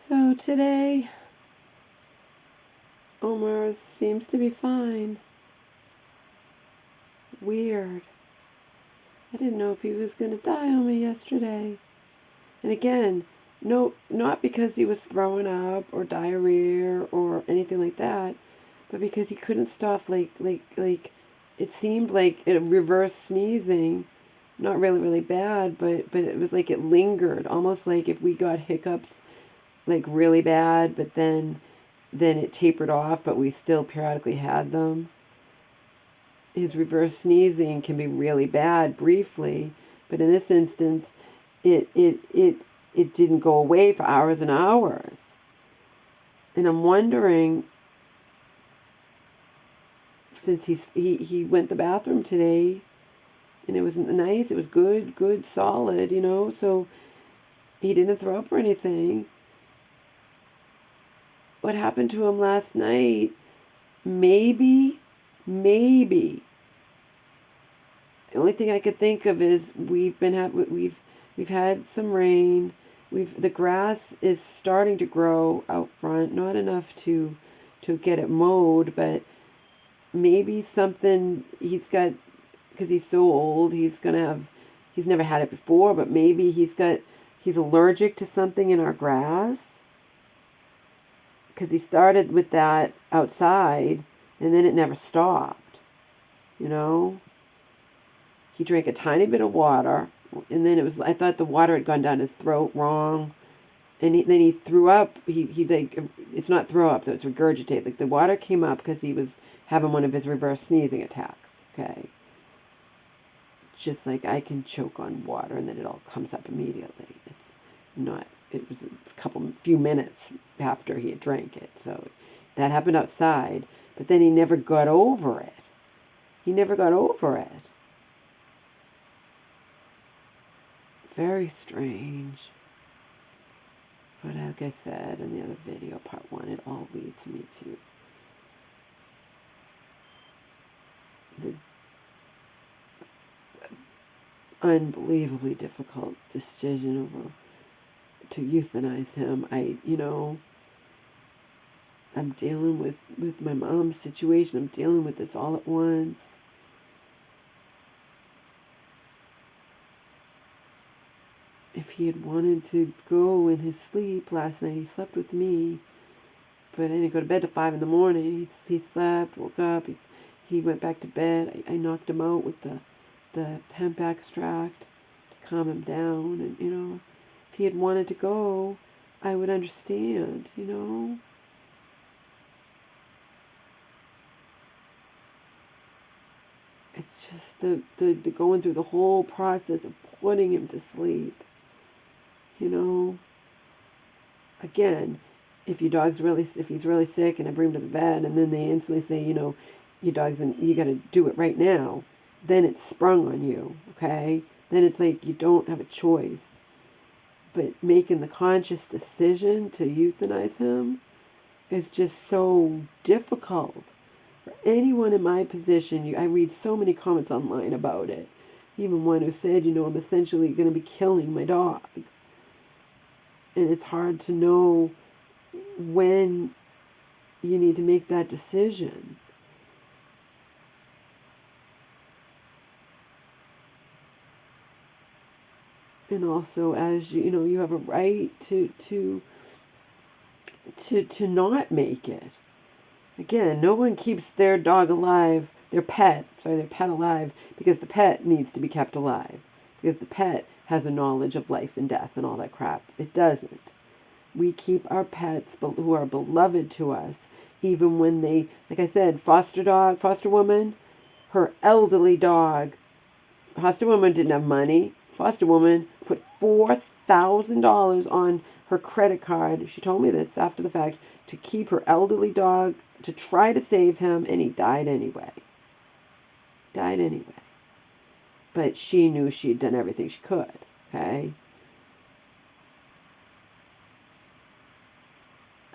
So today, Omar seems to be fine. Weird. I didn't know if he was going to die on me yesterday. And again, no, not because he was throwing up or diarrhea or anything like that, but because he couldn't stop. Like, it seemed like a reverse sneezing. Not really, really bad, but it was like it lingered, almost like if we got hiccups, like really bad, but then it tapered off, but we still periodically had them. His reverse sneezing can be really bad briefly, but in this instance, it didn't go away for hours and hours. And I'm wondering, since he went to the bathroom today, and it was nice, it was good, solid, so he didn't throw up or anything. What happened to him last night? Maybe. The only thing I could think of is we've had some rain. The grass is starting to grow out front, not enough to get it mowed, but maybe something he's got, because he's so old, he's never had it before, but maybe he's allergic to something in our grass, because he started with that outside and then it never stopped, you know. He drank a tiny bit of water, and then I thought the water had gone down his throat wrong. And then he threw up. He like, it's not throw up though, it's regurgitate. Like the water came up because he was having one of his reverse sneezing attacks. Okay. Just like I can choke on water and then it all comes up immediately. It was few minutes after he had drank it. So that happened outside, but then he never got over it. Very strange. But like I said in the other video, part 1, it all leads me to the unbelievably difficult decision to euthanize him. I'm dealing with my mom's situation. I'm dealing with this all at once. If he had wanted to go in his sleep last night, he slept with me, but I didn't go to bed till 5 in the morning. He slept, woke up, he went back to bed. I knocked him out with the hemp extract to calm him down. And, if he had wanted to go, I would understand. It's just the going through the whole process of putting him to sleep. Again, if he's really sick and I bring him to the bed and then they instantly say, your dog's you got to do it right now, then it's sprung on you, okay? Then it's like you don't have a choice. But making the conscious decision to euthanize him is just so difficult for anyone in my position. I read so many comments online about it. Even one who said, I'm essentially going to be killing my dog. And it's hard to know when you need to make that decision. And also, as you have a right to not make it. Again, no one keeps their dog alive, their pet alive, because the pet needs to be kept alive. Because the pet has a knowledge of life and death and all that crap. It doesn't. We keep our pets who are beloved to us, even when they, like I said, foster woman, her elderly dog, foster woman didn't have money. Foster woman put $4,000 on her credit card. She told me this after the fact, to keep her elderly dog, to try to save him, and he died anyway. But she knew she'd done everything she could, okay?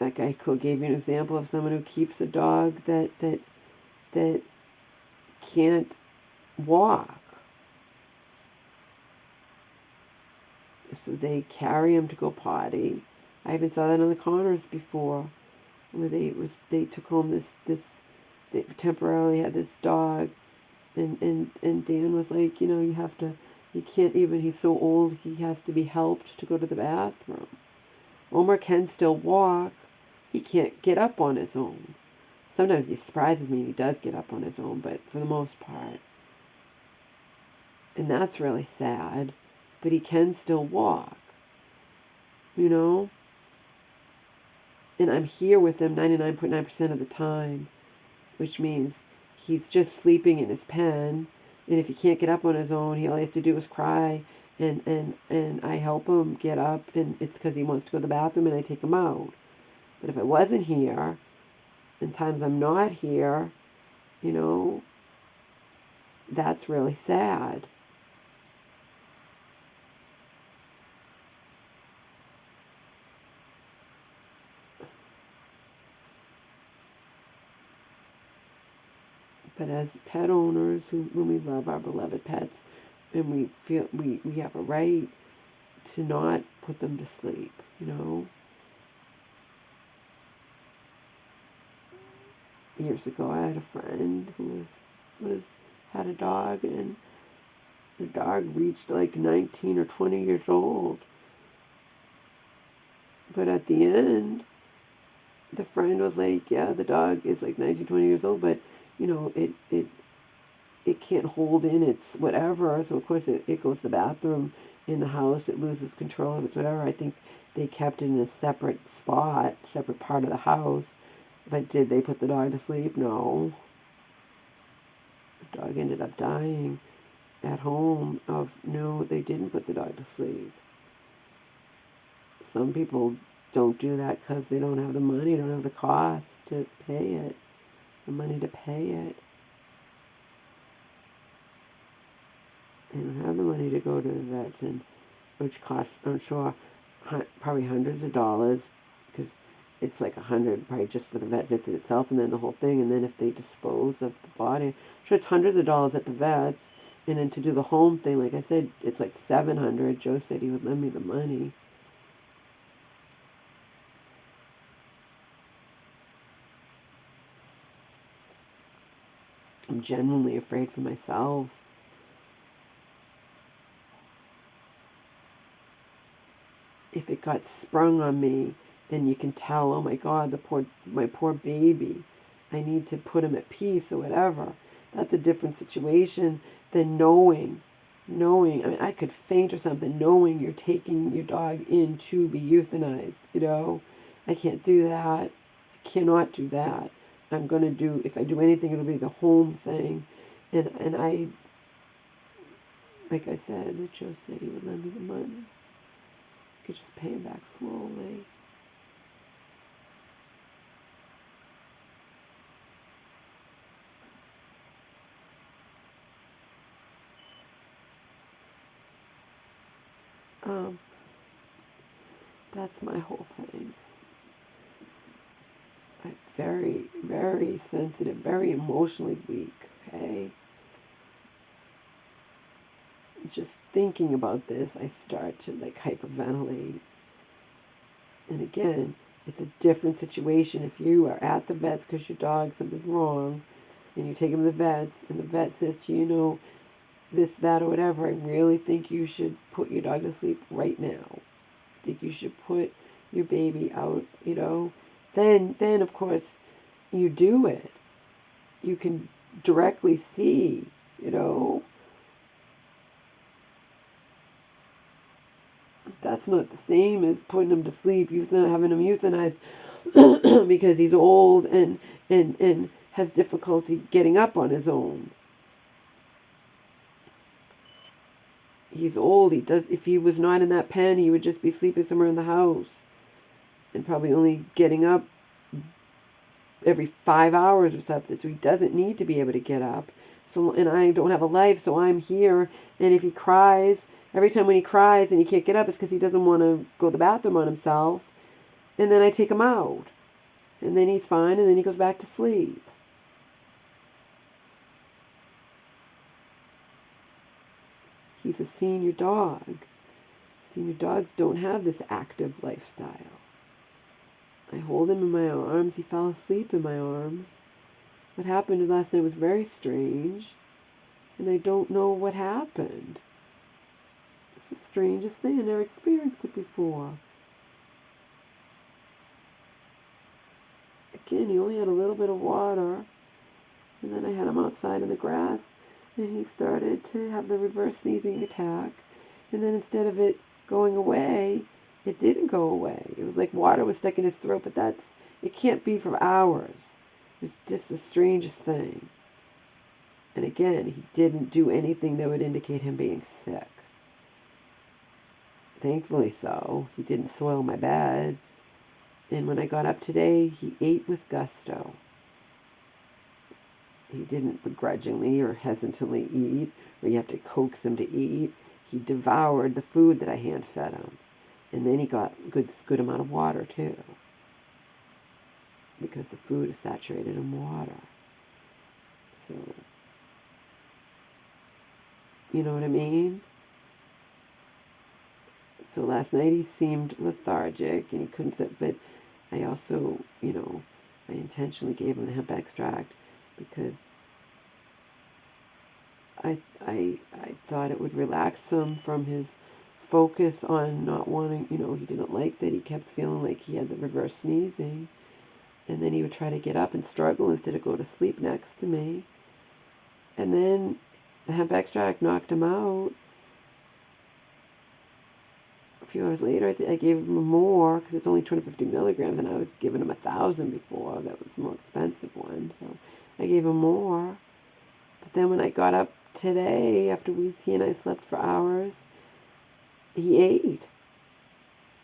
Like I gave you an example of someone who keeps a dog that can't walk. So they carry him to go potty. I even saw that on the Connors before, where they took home they temporarily had this dog, and Dan was like, you can't even, he's so old, he has to be helped to go to the bathroom. Omar can still walk, he can't get up on his own. Sometimes he surprises me and he does get up on his own, but for the most part. And that's really sad, but he can still walk, you know? And I'm here with him 99.9% of the time, which means he's just sleeping in his pen, and if he can't get up on his own, all he has to do is cry, and I help him get up, and it's because he wants to go to the bathroom, and I take him out. But if I wasn't here, and times I'm not here, that's really sad. But as pet owners, when we love our beloved pets, and we feel we have a right to not put them to sleep, Years ago, I had a friend who had a dog, and the dog reached like 19 or 20 years old. But at the end, the friend was like, yeah, the dog is like 19, 20 years old, but it can't hold in its whatever, so of course it goes to the bathroom in the house, it loses control of its whatever. I think they kept it in a separate spot, separate part of the house. But did they put the dog to sleep? No. The dog ended up dying at home no, they didn't put the dog to sleep. Some people don't do that because they don't have the money, don't have the cost to pay it, the money to pay it. They don't have the money to go to the vets, and which costs, I'm sure, probably hundreds of dollars, because it's like $100 probably just for the vet visit itself, and then the whole thing, and then if they dispose of the body, I'm sure it's hundreds of dollars at the vets, and then to do the home thing, like I said, it's like $700. Joe said he would lend me the money. I'm genuinely afraid for myself. If it got sprung on me, and you can tell, oh my God, my poor baby, I need to put him at peace or whatever. That's a different situation than knowing. I mean, I could faint or something, knowing you're taking your dog in to be euthanized. I can't do that. I cannot do that. If I do anything, it'll be the home thing. And I, like I said, that Joe said he would lend me the money. I could just pay him back slowly. That's my whole thing. I'm very, very sensitive, very emotionally weak, okay? Just thinking about this, I start to like hyperventilate. And again, it's a different situation if you are at the vet's because your dog, something's wrong, and you take him to the vet's, and the vet says to you, this, that, or whatever, I really think you should put your dog to sleep right now. I think you should put your baby out, then of course you do it. You can directly see, that's not the same as putting him to sleep, having him euthanized because he's old and has difficulty getting up on his own. He's old. If he was not in that pen, he would just be sleeping somewhere in the house and probably only getting up every 5 hours or something. So he doesn't need to be able to get up. So, and I don't have a life, so I'm here. And if he cries, every time when he cries and he can't get up, it's because he doesn't want to go to the bathroom on himself. And then I take him out. And then he's fine, and then he goes back to sleep. He's a senior dog. Senior dogs don't have this active lifestyle. I hold him in my arms. He fell asleep in my arms. What happened last night was very strange, and I don't know what happened. It's the strangest thing. I never experienced it before. Again, he only had a little bit of water, and then I had him outside in the grass, and he started to have the reverse sneezing attack, and then instead of it going away, it didn't go away. It was like water was stuck in his throat, but it can't be for hours. It's just the strangest thing. And again, he didn't do anything that would indicate him being sick. Thankfully so. He didn't soil my bed. And when I got up today, he ate with gusto. He didn't begrudgingly or hesitantly eat, or you have to coax him to eat. He devoured the food that I hand-fed him. And then he got a good amount of water, too. Because the food is saturated in water. So, you know what I mean? So last night he seemed lethargic and he couldn't sit, but I also, I intentionally gave him the hemp extract because I thought it would relax him from his focus on not wanting, he didn't like that he kept feeling like he had the reverse sneezing. And then he would try to get up and struggle instead of go to sleep next to me. And then the hemp extract knocked him out. A few hours later, I gave him more because it's only 250 milligrams, and I was giving him 1,000 before. That was the more expensive one, so I gave him more. But then when I got up today, after he and I slept for hours, he ate.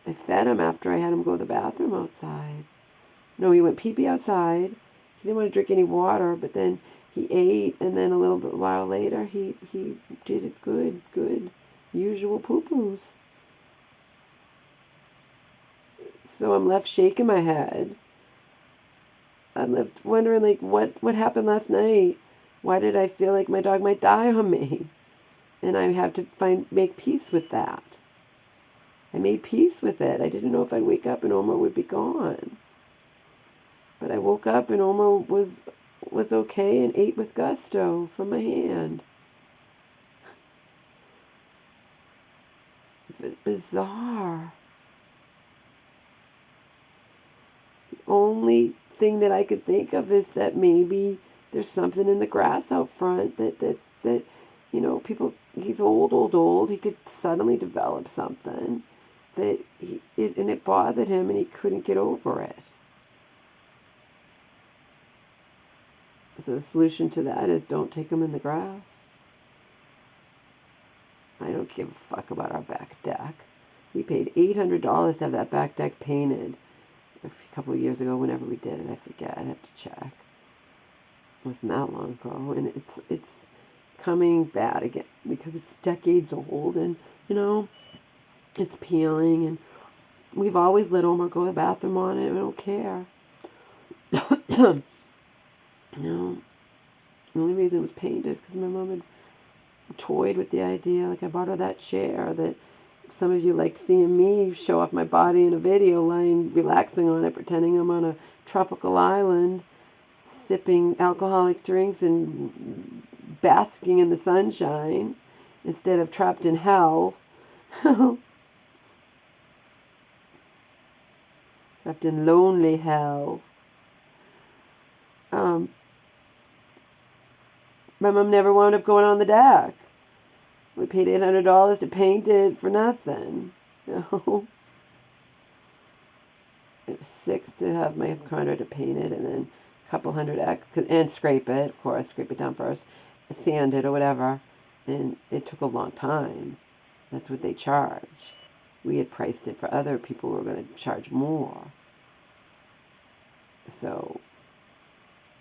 I fed him after I had him go to the bathroom outside. No, he went pee-pee outside. He didn't want to drink any water, but then he ate, and then a little bit while later, he did his good usual poo-poos. So I'm left shaking my head. I'm left wondering, like, what happened last night? Why did I feel like my dog might die on me? And I have to make peace with that. I made peace with it. I didn't know if I'd wake up and Omar would be gone. But I woke up and Omar was okay and ate with gusto from my hand. Bizarre. The only thing that I could think of is that maybe there's something in the grass out front that people, he's old. He could suddenly develop something that it bothered him and he couldn't get over it. So the solution to that is don't take them in the grass. I don't give a fuck about our back deck. We paid $800 to have that back deck painted a couple of years ago. Whenever we did it, I forget. I'd have to check. It wasn't that long ago, and it's coming bad again because it's decades old, and it's peeling, and we've always let Omar go to the bathroom on it. We don't care. The only reason it was painted is because my mom had toyed with the idea. Like, I bought her that chair that some of you liked seeing me show off my body in a video, lying, relaxing on it, pretending I'm on a tropical island, sipping alcoholic drinks and basking in the sunshine instead of trapped in hell. Trapped in lonely hell. My mom never wound up going on the deck. We paid $800 to paint it for nothing. It was $600 to have my contractor paint it, and then a couple hundred and scrape it, of course, scrape it down first, sand it or whatever, and it took a long time. That's what they charge. We had priced it for other people who were going to charge more. So